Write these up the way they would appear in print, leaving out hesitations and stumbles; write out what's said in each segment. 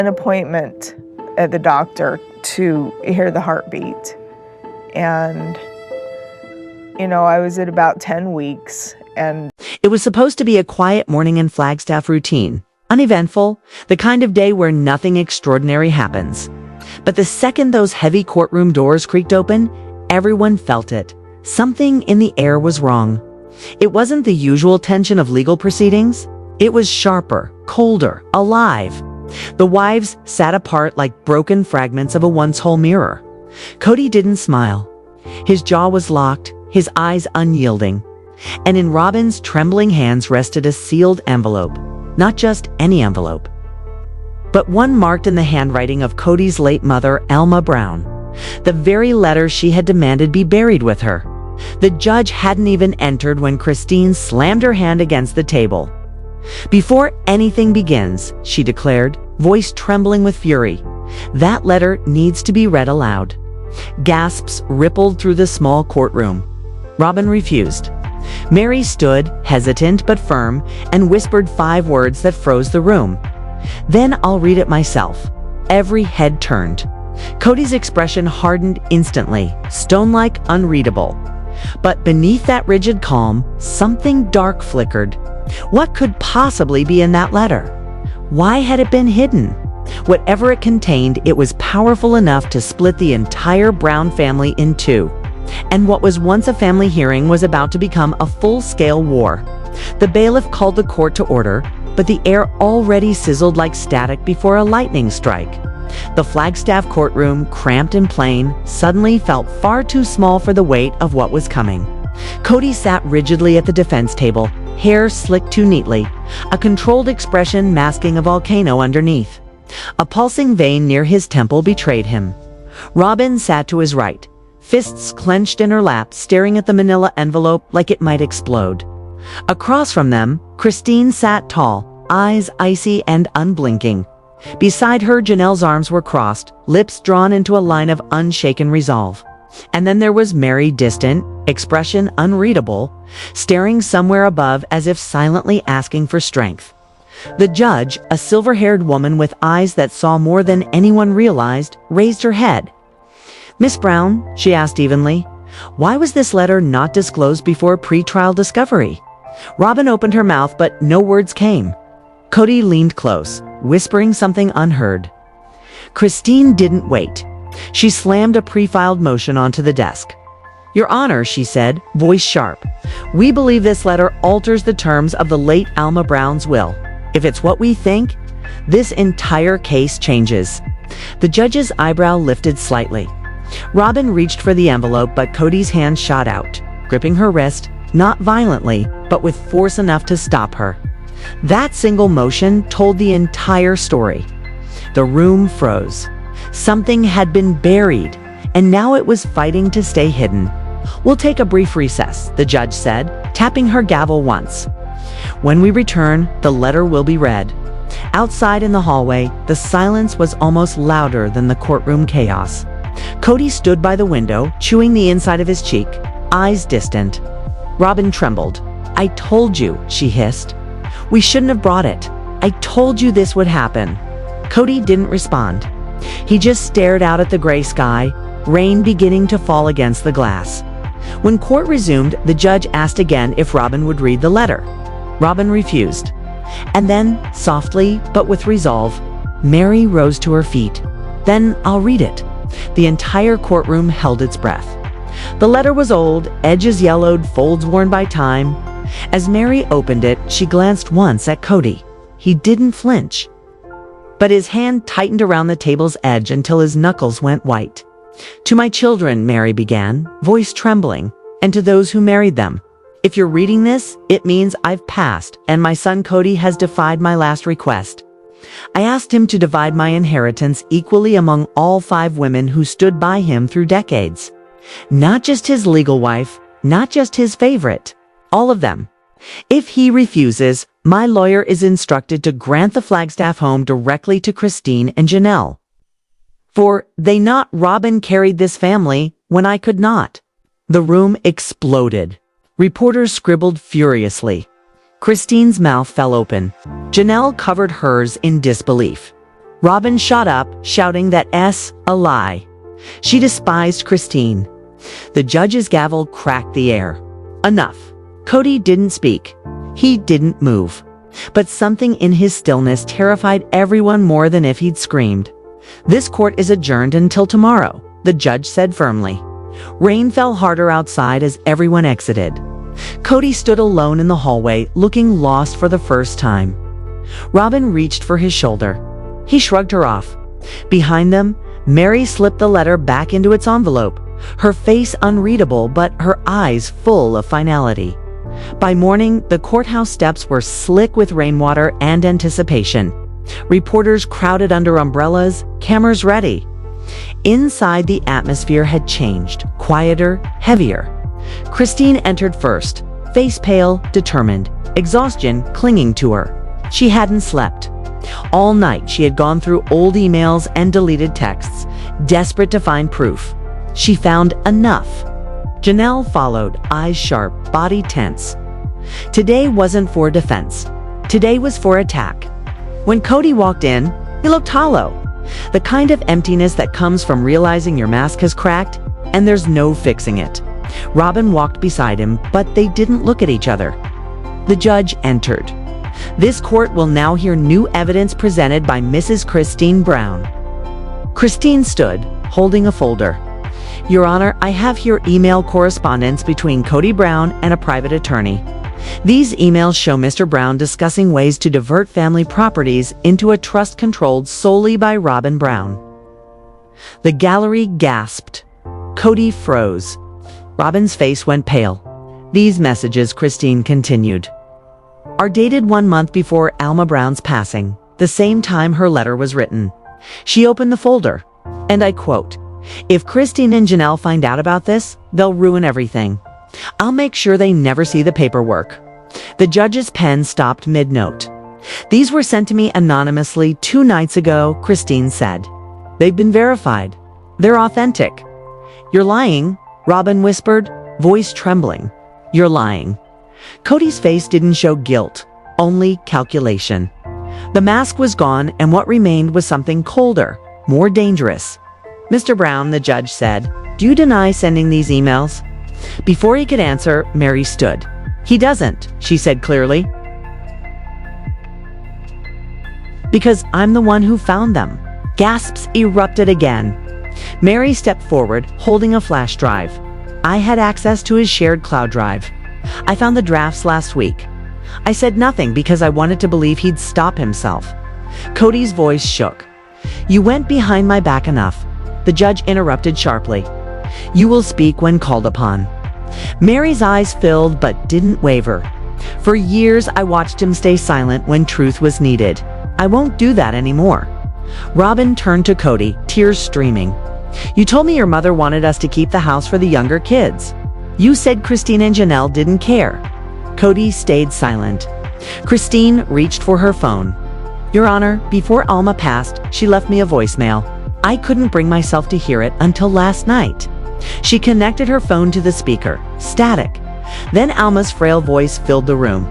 an appointment at the doctor to hear the heartbeat. And, I was at about 10 weeks, and It was supposed to be a quiet morning in Flagstaff routine, uneventful, the kind of day where nothing extraordinary happens. But the second those heavy courtroom doors creaked open, everyone felt it. Something in the air was wrong. It wasn't the usual tension of legal proceedings. It was sharper, colder, alive. The wives sat apart like broken fragments of a once-whole mirror. Kody didn't smile. His jaw was locked, his eyes unyielding. And in Robyn's trembling hands rested a sealed envelope. Not just any envelope, but one marked in the handwriting of Kody's late mother, Alma Brown. The very letter she had demanded be buried with her. The judge hadn't even entered when Christine slammed her hand against the table. "Before anything begins," she declared, voice trembling with fury, "that letter needs to be read aloud." Gasps rippled through the small courtroom. Robyn refused. Meri stood, hesitant but firm, and whispered 5 words that froze the room. "Then I'll read it myself." Every head turned. Kody's expression hardened instantly, stone-like, unreadable. But beneath that rigid calm, something dark flickered. What could possibly be in that letter? Why had it been hidden? Whatever it contained, it was powerful enough to split the entire Brown family in two. And what was once a family hearing was about to become a full-scale war. The bailiff called the court to order, but the air already sizzled like static before a lightning strike. The Flagstaff courtroom, cramped and plain, suddenly felt far too small for the weight of what was coming. Kody sat rigidly at the defense table, hair slicked too neatly, a controlled expression masking a volcano underneath. A pulsing vein near his temple betrayed him. Robyn sat to his right, fists clenched in her lap, staring at the manila envelope like it might explode. Across from them, Christine sat tall, eyes icy and unblinking. Beside her, Janelle's arms were crossed, lips drawn into a line of unshaken resolve. And then there was Meri, distant, expression unreadable, staring somewhere above as if silently asking for strength. The judge, a silver-haired woman with eyes that saw more than anyone realized, raised her head. "Miss Brown," she asked evenly, "why was this letter not disclosed before pre-trial discovery?" Robyn opened her mouth, but no words came. Kody leaned close, whispering something unheard. Christine didn't wait. She slammed a pre-filed motion onto the desk. "Your Honor," she said, voice sharp, "we believe this letter alters the terms of the late Alma Brown's will. If it's what we think, this entire case changes." The judge's eyebrow lifted slightly. Robyn reached for the envelope, but Kody's hand shot out, gripping her wrist, not violently, but with force enough to stop her. That single motion told the entire story. The room froze. Something had been buried, and now it was fighting to stay hidden. "We'll take a brief recess," the judge said, tapping her gavel once. "When we return, the letter will be read." Outside in the hallway, the silence was almost louder than the courtroom chaos. Kody stood by the window, chewing the inside of his cheek, eyes distant. Robyn trembled. "I told you," she hissed. "We shouldn't have brought it. I told you this would happen." Kody didn't respond. He just stared out at the gray sky, rain beginning to fall against the glass. When court resumed, the judge asked again if Robyn would read the letter. Robyn refused. And then, softly but with resolve, Meri rose to her feet. "Then I'll read it." The entire courtroom held its breath. The letter was old, edges yellowed, folds worn by time. As Meri opened it, she glanced once at Kody. He didn't flinch, but his hand tightened around the table's edge until his knuckles went white. "To my children," Meri began, voice trembling, "and to those who married them. If you're reading this, it means I've passed, and my son Kody has defied my last request. I asked him to divide my inheritance equally among all 5 women who stood by him through decades. Not just his legal wife, not just his favorite, all of them. If he refuses, my lawyer is instructed to grant the Flagstaff home directly to Christine and Janelle. For they not Robyn carried this family when I could not." The room exploded. Reporters scribbled furiously. Christine's mouth fell open. Janelle covered hers in disbelief. Robyn shot up, shouting that a lie. She despised Christine. The judge's gavel cracked the air. Enough. Kody didn't speak. He didn't move. But something in his stillness terrified everyone more than if he'd screamed. This court is adjourned until tomorrow, the judge said firmly. Rain fell harder outside as everyone exited. Kody stood alone in the hallway, looking lost for the first time. Robyn reached for his shoulder. He shrugged her off. Behind them, Meri slipped the letter back into its envelope, her face unreadable but her eyes full of finality. By morning, the courthouse steps were slick with rainwater and anticipation. Reporters crowded under umbrellas, cameras ready. Inside, the atmosphere had changed, quieter, heavier. Christine entered first, face pale, determined, exhaustion clinging to her. She hadn't slept. All night, she had gone through old emails and deleted texts, desperate to find proof. She found enough. Janelle followed, eyes sharp, body tense. Today wasn't for defense. Today was for attack. When Kody walked in, he looked hollow. The kind of emptiness that comes from realizing your mask has cracked, and there's no fixing it. Robyn walked beside him, but they didn't look at each other. The judge entered. This court will now hear new evidence presented by Mrs. Christine Brown. Christine stood, holding a folder. Your Honor, I have here email correspondence between Kody Brown and a private attorney. These emails show Mr. Brown discussing ways to divert family properties into a trust controlled solely by Robyn Brown. The gallery gasped. Kody froze. Robyn's face went pale. These messages, Christine continued, are dated 1 month before Alma Brown's passing, the same time her letter was written. She opened the folder, and I quote, "If Christine and Janelle find out about this, they'll ruin everything. I'll make sure they never see the paperwork." The judge's pen stopped mid-note. "These were sent to me anonymously 2 nights ago," Christine said. "They've been verified. They're authentic." "You're lying," Robyn whispered, voice trembling. "You're lying." Kody's face didn't show guilt, only calculation. The mask was gone, and what remained was something colder, more dangerous. "Mr. Brown," the judge said, "do you deny sending these emails?" Before he could answer, Meri stood. "He doesn't," she said clearly. "Because I'm the one who found them." Gasps erupted again. Meri stepped forward, holding a flash drive. "I had access to his shared cloud drive. I found the drafts last week. I said nothing because I wanted to believe he'd stop himself." Kody's voice shook. "You went behind my back enough." The judge interrupted sharply. "You will speak when called upon." Meri's eyes filled but didn't waver. "For years, I watched him stay silent when truth was needed. I won't do that anymore." Robyn turned to Kody, tears streaming. "You told me your mother wanted us to keep the house for the younger kids. You said Christine and Janelle didn't care." Kody stayed silent. Christine reached for her phone. "Your Honor, before Alma passed, she left me a voicemail. I couldn't bring myself to hear it until last night." She connected her phone to the speaker. Static. Then Alma's frail voice filled the room.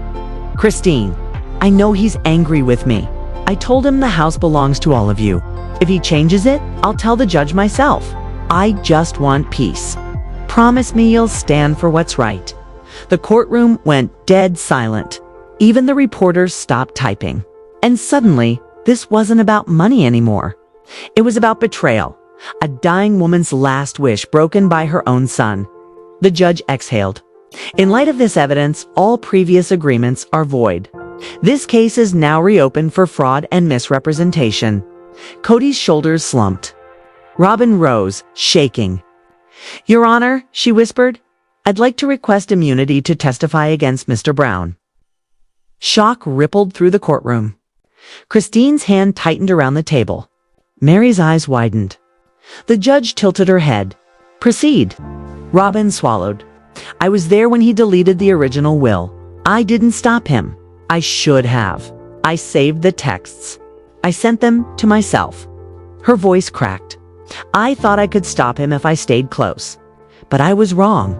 "Christine, I know he's angry with me. I told him the house belongs to all of you. If he changes it, I'll tell the judge myself. I just want peace. Promise me you'll stand for what's right." The courtroom went dead silent. Even the reporters stopped typing. And suddenly, this wasn't about money anymore. It was about betrayal, a dying woman's last wish broken by her own son. The judge exhaled. "In light of this evidence, all previous agreements are void. This case is now reopened for fraud and misrepresentation." Kody's shoulders slumped. Robyn rose, shaking. "Your Honor," she whispered, "I'd like to request immunity to testify against Mr. Brown." Shock rippled through the courtroom. Christine's hand tightened around the table. Meri's eyes widened. The judge tilted her head. "Proceed." Robyn swallowed. "I was there when he deleted the original will. I didn't stop him. I should have. I saved the texts. I sent them to myself." Her voice cracked. "I thought I could stop him if I stayed close. But I was wrong."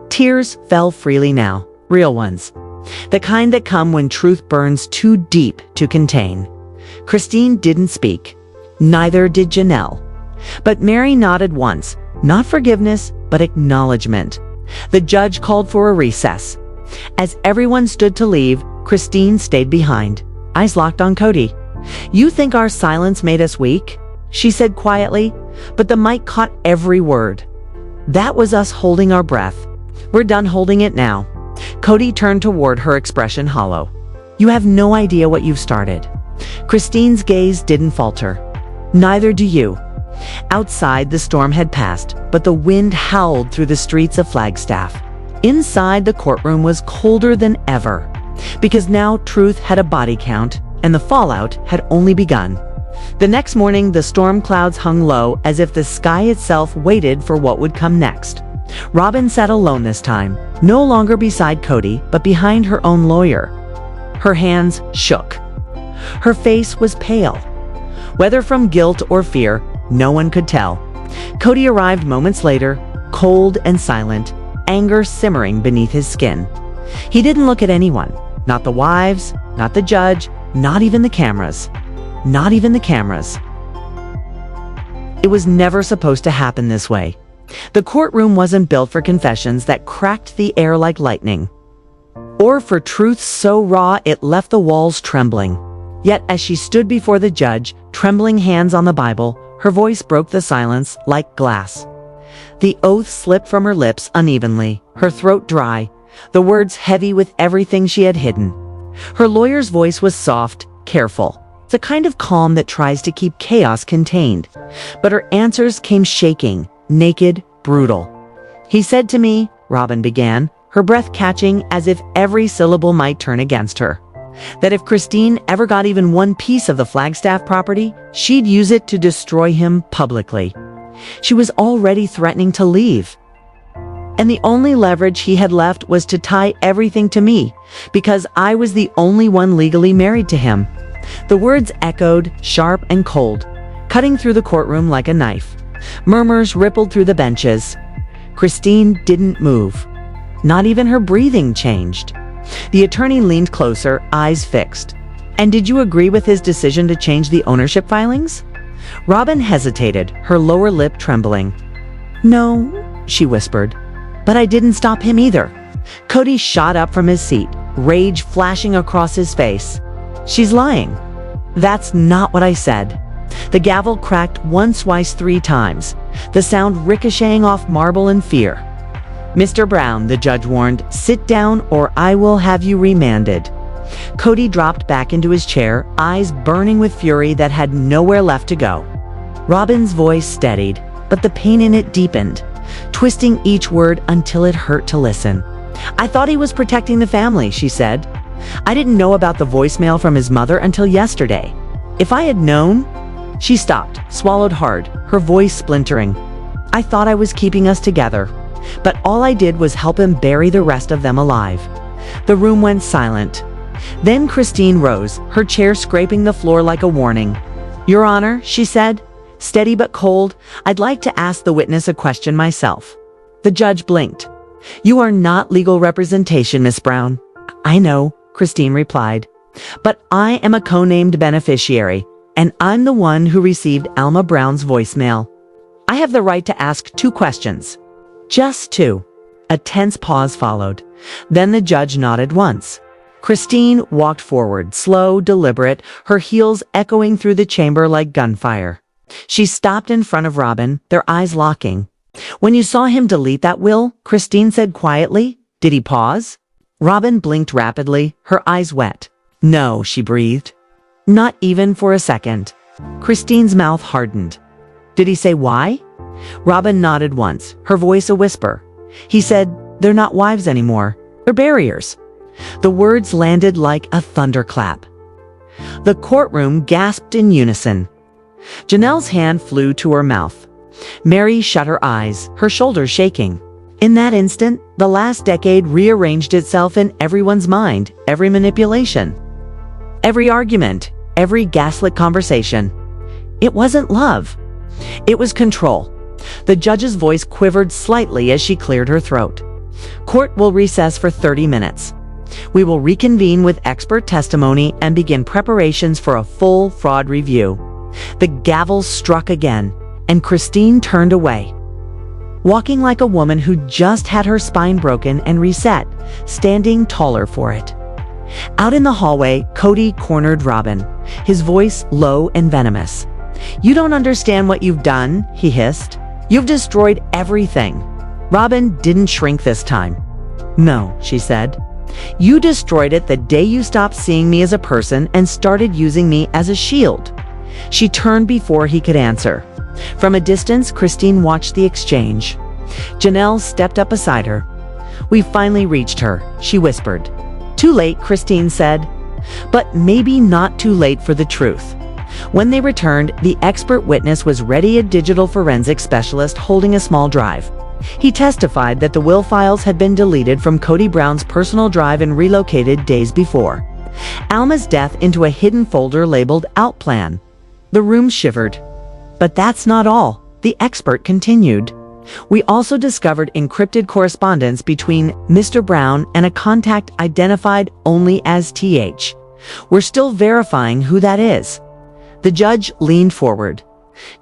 Tears fell freely now, real ones. The kind that come when truth burns too deep to contain. Christine didn't speak. Neither did Janelle. But Meri nodded once, not forgiveness, but acknowledgement. The judge called for a recess. As everyone stood to leave, Christine stayed behind, eyes locked on Kody. "You think our silence made us weak?" she said quietly, but the mic caught every word. "That was us holding our breath. We're done holding it now." Kody turned toward her, expression hollow. "You have no idea what you've started." Christine's gaze didn't falter. "Neither do you." Outside, the storm had passed, but the wind howled through the streets of Flagstaff. Inside, the courtroom was colder than ever, because now truth had a body count, and the fallout had only begun. The next morning, the storm clouds hung low, as if the sky itself waited for what would come next. Robyn sat alone this time, no longer beside Kody, but behind her own lawyer. Her hands shook. Her face was pale. Whether from guilt or fear, no one could tell. Kody arrived moments later, cold and silent, anger simmering beneath his skin. He didn't look at anyone, not the wives, not the judge, not even the cameras. Not even the cameras. It was never supposed to happen this way. The courtroom wasn't built for confessions that cracked the air like lightning, or for truth so raw it left the walls trembling. Yet as she stood before the judge, trembling hands on the Bible, her voice broke the silence like glass. The oath slipped from her lips unevenly, her throat dry, the words heavy with everything she had hidden. Her lawyer's voice was soft, careful, the kind of calm that tries to keep chaos contained. But her answers came shaking, naked, brutal. "He said to me," Robyn began, her breath catching as if every syllable might turn against her, "that if Christine ever got even one piece of the Flagstaff property, she'd use it to destroy him publicly. She was already threatening to leave. And the only leverage he had left was to tie everything to me, because I was the only one legally married to him." The words echoed, sharp and cold, cutting through the courtroom like a knife. Murmurs rippled through the benches. Christine didn't move. Not even her breathing changed. The attorney leaned closer, eyes fixed. "And did you agree with his decision to change the ownership filings?" Robyn hesitated, her lower lip trembling. "No," she whispered, "but I didn't stop him either." Kody shot up from his seat, rage flashing across his face. "She's lying. That's not what I said." The gavel cracked once, twice, 3 times, the sound ricocheting off marble in fear. "Mr. Brown," the judge warned, "sit down or I will have you remanded." Kody dropped back into his chair, eyes burning with fury that had nowhere left to go. Robyn's voice steadied, but the pain in it deepened, twisting each word until it hurt to listen. "I thought he was protecting the family," she said. "I didn't know about the voicemail from his mother until yesterday. If I had known—" She stopped, swallowed hard, her voice splintering. "I thought I was keeping us together, but all I did was help him bury the rest of them alive." The room went silent. Then Christine rose, her chair scraping the floor like a warning. "Your Honor," she said, steady but cold, "I'd like to ask the witness a question myself." The judge blinked. "You are not legal representation, Miss Brown." "I know," Christine replied, "but I am a co-named beneficiary, and I'm the one who received Alma Brown's voicemail. I have the right to ask 2 questions. Just 2. A tense pause followed. Then the judge nodded once. Christine walked forward, slow, deliberate, her heels echoing through the chamber like gunfire. She stopped in front of Robyn, their eyes locking. "When you saw him delete that will," Christine said quietly, "did he pause?" Robyn blinked rapidly, her eyes wet. "No," she breathed. "Not even for a second." Christine's mouth hardened. "Did he say why?" Robyn nodded once, her voice a whisper. "He said, they're not wives anymore. They're barriers." The words landed like a thunderclap. The courtroom gasped in unison. Janelle's hand flew to her mouth. Meri shut her eyes, her shoulders shaking. In that instant, the last decade rearranged itself in everyone's mind, every manipulation, every argument, every gaslit conversation. It wasn't love. It was control. The judge's voice quivered slightly as she cleared her throat. "Court will recess for 30 minutes. We will reconvene with expert testimony and begin preparations for a full fraud review. The gavel struck again, and Christine turned away, walking like a woman who just had her spine broken and reset, standing taller for it. Out in the hallway, Kody cornered Robyn, his voice low and venomous. "You don't understand what you've done," he hissed. "You've destroyed everything." Robyn didn't shrink this time. "No," she said. "You destroyed it the day you stopped seeing me as a person and started using me as a shield." She turned before he could answer. From a distance, Christine watched the exchange. Janelle stepped up beside her. "We finally reached her," she whispered. "Too late," Christine said. But maybe not too late for the truth. When they returned, the expert witness was ready, a digital forensic specialist holding a small drive. He testified that the will files had been deleted from Kody Brown's personal drive and relocated days before. Alma's death into a hidden folder labeled Outplan. The room shivered. But that's not all, the expert continued. "We also discovered encrypted correspondence between Mr. Brown and a contact identified only as TH. We're still verifying who that is." The judge leaned forward.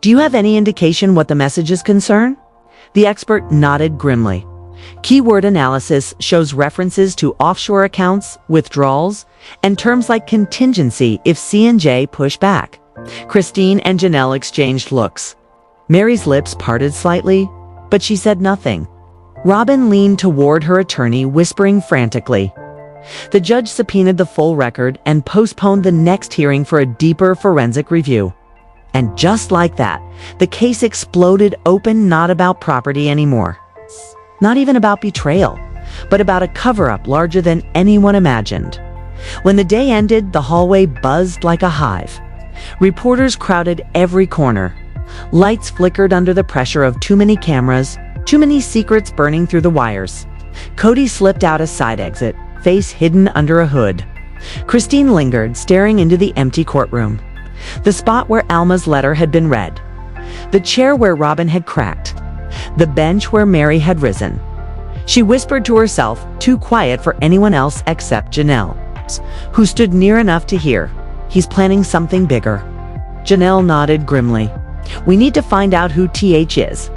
"Do you have any indication what the messages concern?" The expert nodded grimly. "Keyword analysis shows references to offshore accounts, withdrawals, and terms like contingency if C&J push back." Christine and Janelle exchanged looks. Meri's lips parted slightly, but she said nothing. Robyn leaned toward her attorney, whispering frantically. The judge subpoenaed the full record and postponed the next hearing for a deeper forensic review. And just like that, the case exploded open, not about property anymore. Not even about betrayal, but about a cover-up larger than anyone imagined. When the day ended, the hallway buzzed like a hive. Reporters crowded every corner. Lights flickered under the pressure of too many cameras, too many secrets burning through the wires. Kody slipped out a side exit, face hidden under a hood. Christine lingered, staring into the empty courtroom. The spot where Alma's letter had been read. The chair where Robyn had cracked. The bench where Meri had risen. She whispered to herself, too quiet for anyone else except Janelle, who stood near enough to hear. "He's planning something bigger." Janelle nodded grimly. "We need to find out who TH is."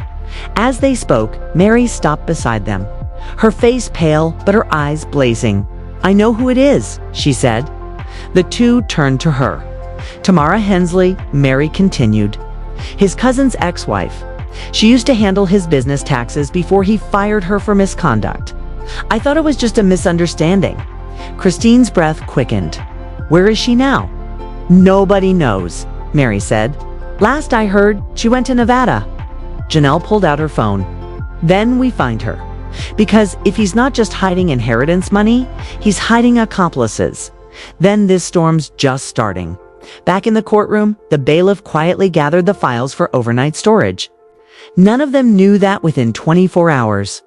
As they spoke, Meri stopped beside them, her face pale but her eyes blazing. "I know who it is," she said. The two turned to her. "Tamara Hensley," Meri continued. "His cousin's ex-wife. She used to handle his business taxes before he fired her for misconduct. I thought it was just a misunderstanding." Christine's breath quickened. "Where is she now?" "Nobody knows," Meri said. "Last I heard, she went to Nevada." Janelle pulled out her phone. "Then we find her. Because if he's not just hiding inheritance money, he's hiding accomplices. Then this storm's just starting." Back in the courtroom, the bailiff quietly gathered the files for overnight storage. None of them knew that within 24 hours,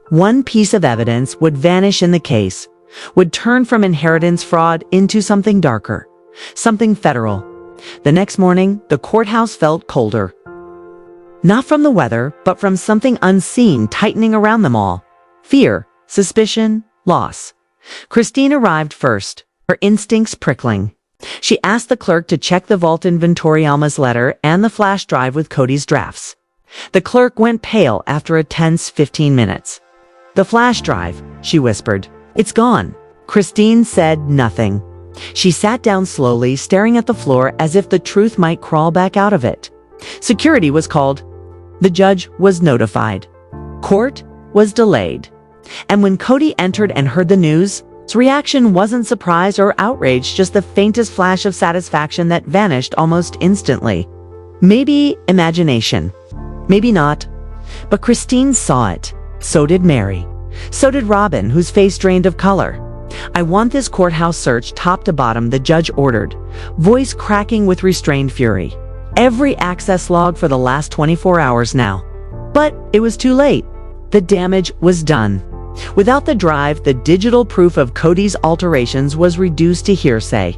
one piece of evidence would vanish in the case, would turn from inheritance fraud into something darker, something federal. The next morning, the courthouse felt colder. Not from the weather, but from something unseen tightening around them all. Fear, suspicion, loss. Christine arrived first, her instincts prickling. She asked the clerk to check the vault inventory, Alma's letter, and the flash drive with Kody's drafts. The clerk went pale after a tense 15 minutes. "The flash drive," she whispered. "It's gone." Christine said nothing. She sat down slowly, staring at the floor as if the truth might crawl back out of it. Security was called. The judge was notified. Court was delayed. And when Kody entered and heard the news, his reaction wasn't surprise or outrage, just the faintest flash of satisfaction that vanished almost instantly. Maybe imagination. Maybe not. But Christine saw it. So did Meri. So did Robyn, whose face drained of color. "I want this courthouse searched top to bottom," the judge ordered, voice cracking with restrained fury. "Every access log for the last 24 hours now." But it was too late. The damage was done. Without the drive, the digital proof of Kody's alterations was reduced to hearsay.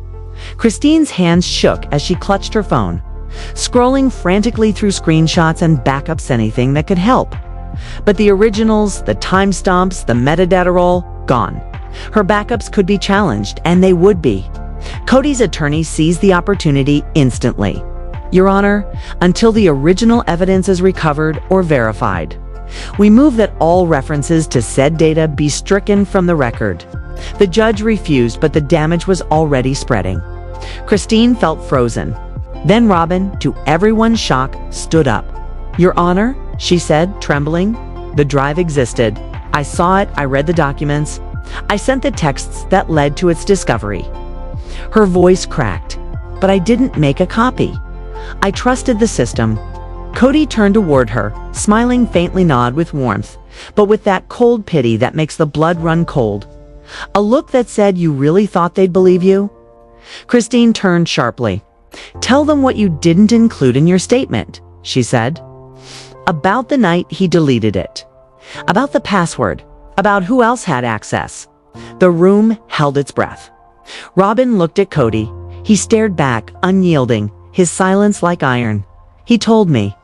Christine's hands shook as she clutched her phone, scrolling frantically through screenshots and backups, anything that could help. But the originals, the timestamps, the metadata roll, gone. Her backups could be challenged, and they would be. Kody's attorney seized the opportunity instantly. Your Honor, until the original evidence is recovered or verified. We move that all references to said data be stricken from the record. The judge refused, but the damage was already spreading. Christine felt frozen. Then Robyn, to everyone's shock, stood up. Your Honor, she said, trembling. The drive existed. I saw it, I read the documents. I sent the texts that led to its discovery. Her voice cracked, but I didn't make a copy. I trusted the system. Kody turned toward her, smiling faintly nod with warmth, but with that cold pity that makes the blood run cold. A look that said, you really thought they'd believe you? Christine turned sharply. Tell them what you didn't include in your statement, she said. About the night he deleted it. About the password. About who else had access. The room held its breath. Robyn looked at Kody. He stared back, unyielding, his silence like iron. He told me.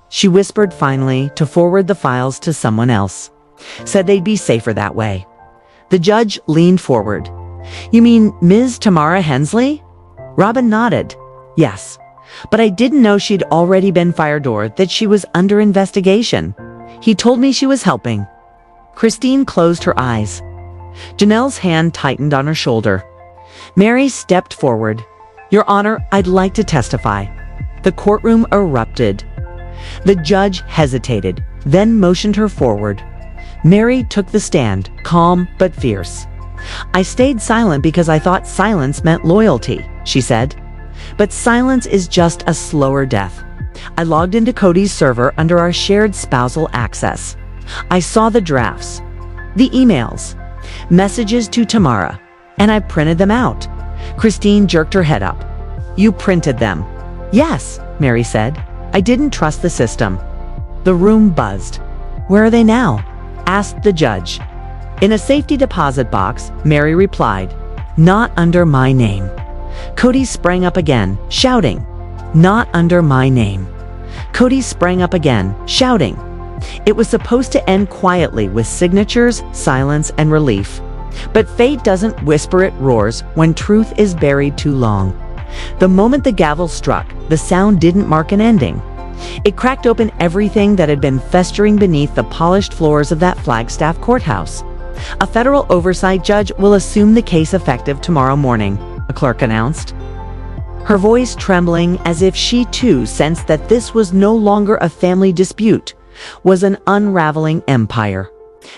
She whispered finally to forward the files to someone else. Said they'd be safer that way. The judge leaned forward. You mean Ms. Tamara Hensley? Robyn nodded. Yes, but I didn't know she'd already been fired or that she was under investigation. He told me she was helping. Christine closed her eyes. Janelle's hand tightened on her shoulder. Meri stepped forward. Your Honor, I'd like to testify. The courtroom erupted. The judge hesitated, then motioned her forward. Meri took the stand, calm but fierce. I stayed silent because I thought silence meant loyalty, she said. But silence is just a slower death. I logged into Kody's server under our shared spousal access. I saw the drafts, the emails, messages to Tamara, and I printed them out. Christine jerked her head up. You printed them? Yes, Meri said. I didn't trust the system. The room buzzed. Where are they now? Asked the judge. In a safety deposit box, Meri replied, not under my name. Kody sprang up again, shouting, not under my name. Kody sprang up again, shouting. It was supposed to end quietly with signatures, silence, and relief. But fate doesn't whisper, it roars when truth is buried too long. The moment the gavel struck, the sound didn't mark an ending. It cracked open everything that had been festering beneath the polished floors of that Flagstaff courthouse. A federal oversight judge will assume the case effective tomorrow morning, a clerk announced. Her voice trembling as if she too sensed that this was no longer a family dispute, was an unraveling empire.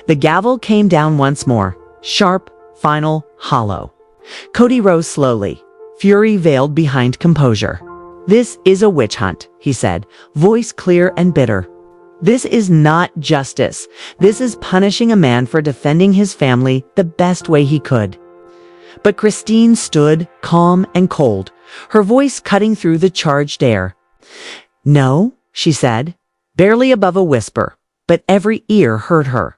The gavel came down once more, sharp, final, hollow. Kody rose slowly, fury veiled behind composure. This is a witch hunt, he said, voice clear and bitter. This is not justice. This is punishing a man for defending his family the best way he could. But Christine stood, calm and cold, her voice cutting through the charged air. No, she said, barely above a whisper, but every ear heard her.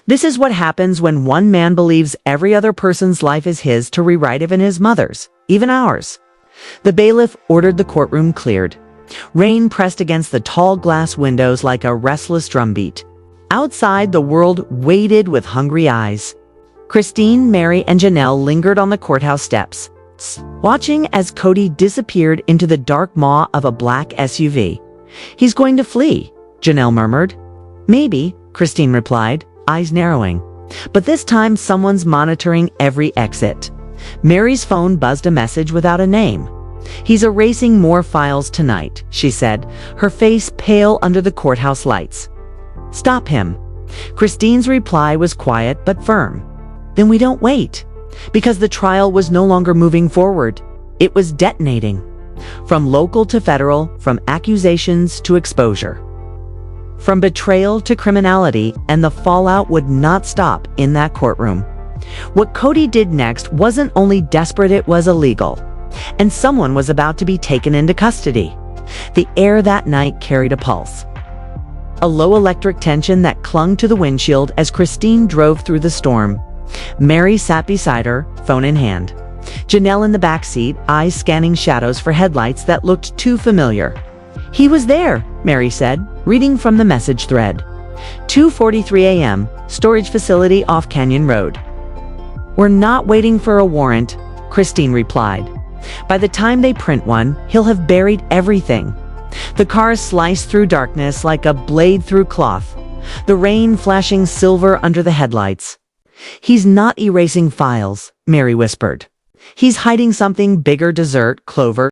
This is what happens when one man believes every other person's life is his to rewrite, even his mother's, even ours. The bailiff ordered the courtroom cleared. Rain pressed against the tall glass windows like a restless drumbeat. Outside, the world waited with hungry eyes. Christine, Meri, and Janelle lingered on the courthouse steps, watching as Kody disappeared into the dark maw of a black SUV. He's going to flee, Janelle murmured. Maybe, Christine replied, eyes narrowing. But this time someone's monitoring every exit. Meri's phone buzzed a message without a name. He's erasing more files tonight, she said, her face pale under the courthouse lights. Stop him. Christine's reply was quiet but firm. Then we don't wait. Because the trial was no longer moving forward. It was detonating. From local to federal, from accusations to exposure. From betrayal to criminality, and the fallout would not stop in that courtroom. What Kody did next wasn't only desperate, it was illegal. And someone was about to be taken into custody. The air that night carried a pulse. A low electric tension that clung to the windshield as Christine drove through the storm. Meri sat beside her, phone in hand. Janelle in the back seat, eyes scanning shadows for headlights that looked too familiar. He was there, Meri said, reading from the message thread. 2:43 a.m., storage facility off Canyon Road. We're not waiting for a warrant, Christine replied. By the time they print one, he'll have buried everything. The cars slice through darkness like a blade through cloth, the rain flashing silver under the headlights. "He's not erasing files," Meri whispered. "He's hiding something bigger: dessert, clover,